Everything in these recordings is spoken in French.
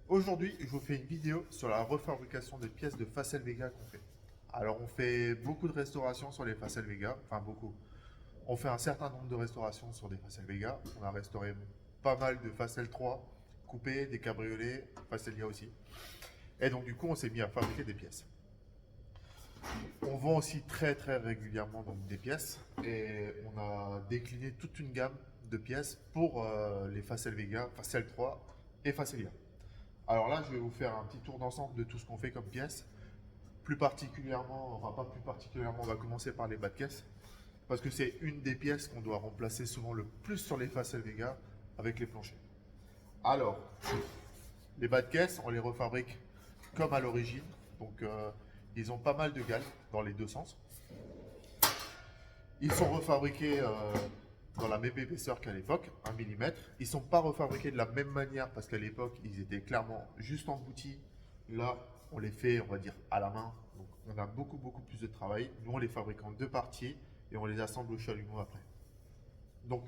Aujourd'hui, je vous fais une vidéo sur la refabrication des pièces de Facel Vega qu'on fait. Alors, on fait beaucoup de restaurations sur les Facel Vega, enfin beaucoup. On fait un certain nombre de restaurations sur des Facel Vega. On a restauré pas mal de Facel 3, coupés, des cabriolets, Facelia aussi. Et donc, du coup, on s'est mis à fabriquer des pièces. On vend aussi très régulièrement donc, des pièces et on a décliné toute une gamme de pièces pour les Facel Vega, Facel 3 et Facelia. Alors là, je vais vous faire un petit tour d'ensemble de tout ce qu'on fait comme pièces. Plus particulièrement, enfin pas plus particulièrement, on va commencer par les bas de caisse. Parce que c'est une des pièces qu'on doit remplacer souvent le plus sur les Facel Vega avec les planchers. Alors, les bas de caisse, on les refabrique comme à l'origine. Donc, ils ont pas mal de galles dans les deux sens. Ils sont refabriqués dans la même épaisseur qu'à l'époque, 1 mm. Ils ne sont pas refabriqués de la même manière parce qu'à l'époque, ils étaient clairement juste engloutis. Là, on les fait, on va dire, à la main. Donc, on a beaucoup plus de travail. Nous, on les fabrique en deux parties et on les assemble au chalumeau après. Donc,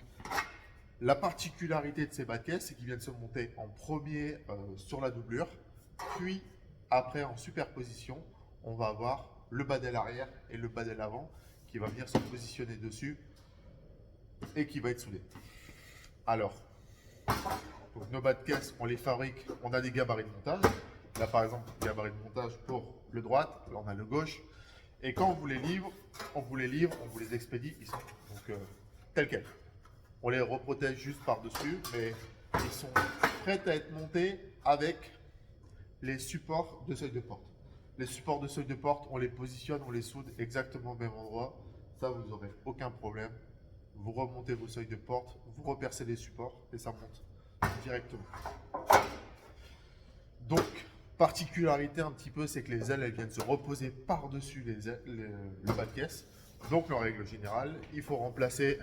la particularité de ces bas de caisse, c'est qu'ils viennent se monter en premier sur la doublure, puis après en superposition, on va avoir le badel arrière et le badel avant qui va venir se positionner dessus et qui va être soudé. Alors, donc nos bas de caisse, on les fabrique, on a des gabarits de montage. Là par exemple, gabarit de montage pour le droite, là on a le gauche. Et quand on vous les livre, on vous les expédie, ils sont donc tels quels. On les reprotège juste par-dessus, mais ils sont prêts à être montés avec les supports de seuil de porte. Les supports de seuil de porte, on les positionne, on les soude exactement au même endroit. Ça, vous n'aurez aucun problème. Vous remontez vos seuils de porte, vous repercez les supports et ça monte directement. Donc, particularité un petit peu, c'est que les ailes, elles viennent se reposer par-dessus le bas de caisse. Donc, en règle générale, il faut remplacer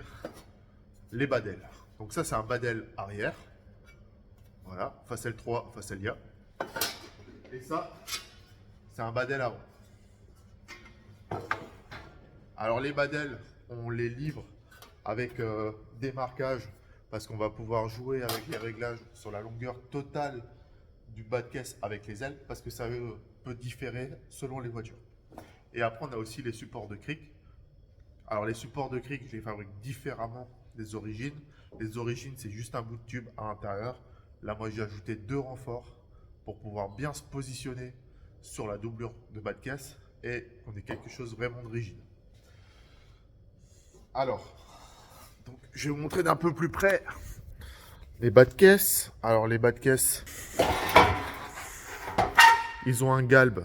les badels. Donc ça, c'est un badel arrière. Voilà, Facel 3, Facelia. Et ça, c'est un badel avant. Alors les badels, on les livre avec des marquages parce qu'on va pouvoir jouer avec les réglages sur la longueur totale du bas de caisse avec les ailes parce que ça peut différer selon les voitures. Et après, on a aussi les supports de cric. Alors les supports de cric, je les fabrique différemment des origines. Les origines, c'est juste un bout de tube à l'intérieur. Là, moi, j'ai ajouté 2 renforts pour pouvoir bien se positionner sur la doublure de bas de caisse et qu'on ait quelque chose vraiment de rigide. Alors, donc, je vais vous montrer d'un peu plus près les bas de caisse. Alors, les bas de caisse, ils ont un galbe.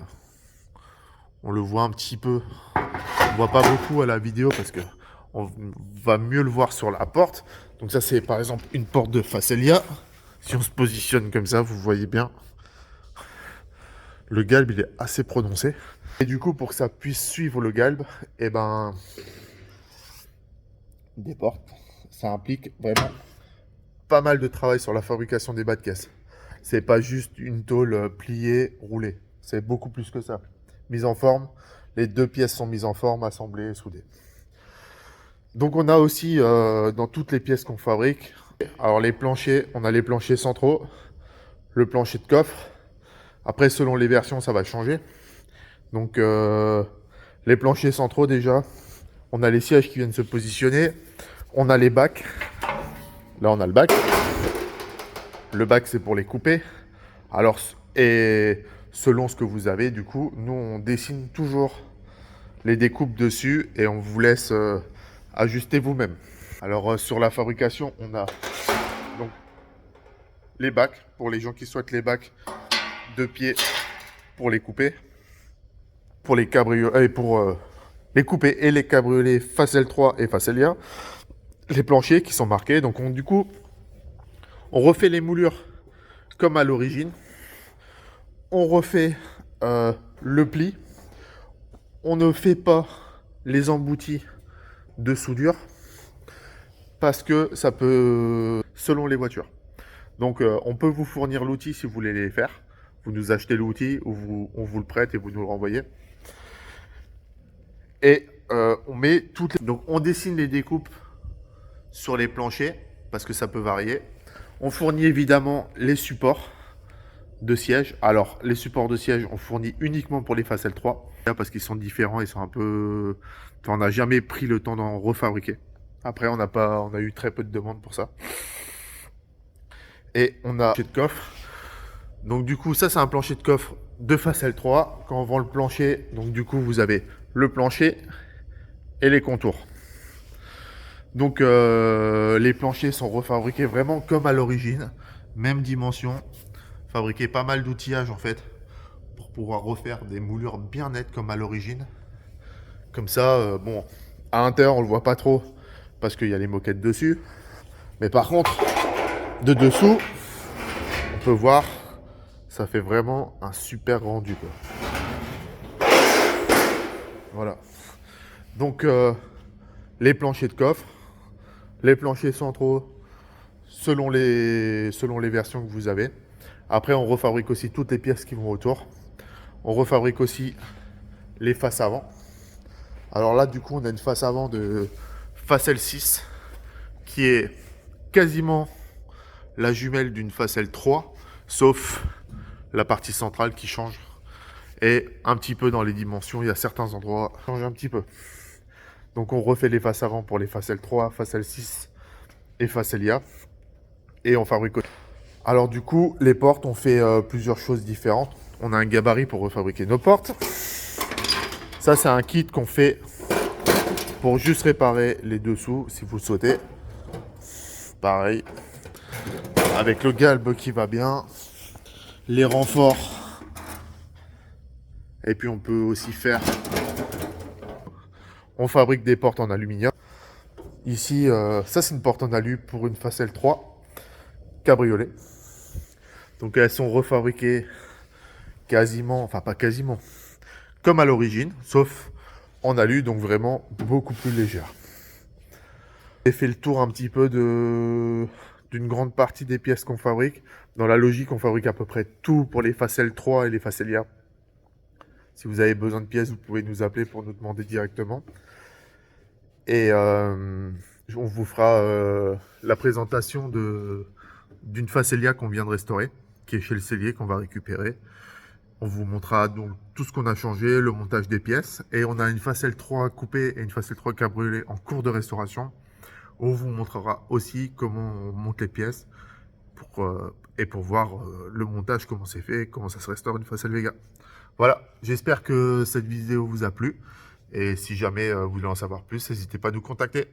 On le voit un petit peu. On voit pas beaucoup à la vidéo parce que on va mieux le voir sur la porte. Donc ça, c'est par exemple une porte de Facelia. Si on se positionne comme ça, vous voyez bien. Le galbe, il est assez prononcé. Et du coup, pour que ça puisse suivre le galbe, eh ben, des portes, ça implique vraiment pas mal de travail sur la fabrication des bas de caisse. C'est pas juste une tôle pliée, roulée. C'est beaucoup plus que ça. Mise en forme, les deux pièces sont mises en forme, assemblées et soudées. Donc on a aussi dans toutes les pièces qu'on fabrique, alors les planchers, on a les planchers centraux, le plancher de coffre. Après, selon les versions, ça va changer. Donc les planchers centraux déjà, on a les sièges qui viennent se positionner, on a les bacs. Là on a le bac. Le bac, c'est pour les couper. Alors, et selon ce que vous avez, du coup, nous on dessine toujours les découpes dessus et on vous laisse ajuster vous-même. Alors sur la fabrication, on a donc les bacs pour les gens qui souhaitent les bacs de pied pour les couper, pour les cabriolets, pour les couper et les cabriolets Facel 3 et Facelia. Les planchers qui sont marqués. Donc du coup, on refait les moulures comme à l'origine. On refait le pli. On ne fait pas les emboutis de soudure parce que ça peut, selon les voitures. Donc on peut vous fournir l'outil si vous voulez les faire. Vous nous achetez l'outil ou on vous le prête et vous nous le renvoyez. Et on met toutes les... Donc on dessine les découpes sur les planchers parce que ça peut varier. On fournit évidemment les supports de siège. Alors, les supports de siège, on fournit uniquement pour les Facel 3, parce qu'ils sont différents, ils sont un peu... Enfin, on n'a jamais pris le temps d'en refabriquer. Après, on a eu très peu de demandes pour ça. Et on a un plancher de coffre. Donc du coup, ça c'est un plancher de coffre de Facel 3. Quand on vend le plancher, donc du coup, vous avez le plancher et les contours. Donc les planchers sont refabriqués vraiment comme à l'origine, même dimension, fabriquer pas mal d'outillage en fait pour pouvoir refaire des moulures bien nettes comme à l'origine. Comme ça, bon, à l'intérieur on le voit pas trop parce qu'il y a les moquettes dessus, mais par contre de dessous, on peut voir, ça fait vraiment un super rendu quoi. Voilà. Donc les planchers de coffre, les planchers centraux selon les versions que vous avez. Après, on refabrique aussi toutes les pièces qui vont autour. On refabrique aussi les faces avant. Alors là, du coup, on a une face avant de Facel 6 qui est quasiment la jumelle d'une Facel 3, sauf la partie centrale qui change. Et un petit peu dans les dimensions, il y a certains endroits qui changent un petit peu. Donc on refait les faces avant pour les Facel 3, Facel 6 et Facelia. Et on fabrique. Alors du coup, les portes, on fait plusieurs choses différentes. On a un gabarit pour refabriquer nos portes. Ça, c'est un kit qu'on fait pour juste réparer les dessous, si vous le souhaitez. Pareil, avec le galbe qui va bien, les renforts. Et puis on peut aussi faire... On fabrique des portes en aluminium. Ici, ça c'est une porte en alu pour une Facel 3 cabriolet. Donc elles sont refabriquées quasiment, enfin pas quasiment, comme à l'origine, sauf en alu, donc vraiment beaucoup plus légère. J'ai fait le tour un petit peu d'une grande partie des pièces qu'on fabrique. Dans la logique, on fabrique à peu près tout pour les Facel 3 et les Facelia. Si vous avez besoin de pièces, vous pouvez nous appeler pour nous demander directement. Et on vous fera la présentation d'une Facelia qu'on vient de restaurer, qui est chez le sellier, qu'on va récupérer. On vous montrera donc tout ce qu'on a changé, le montage des pièces. Et on a une Facel 3 coupée et une Facel 3 cabriolet en cours de restauration. On vous montrera aussi comment on monte les pièces pour voir le montage, comment c'est fait, comment ça se restaure une Facel Vega. Voilà, j'espère que cette vidéo vous a plu. Et si jamais vous voulez en savoir plus, n'hésitez pas à nous contacter.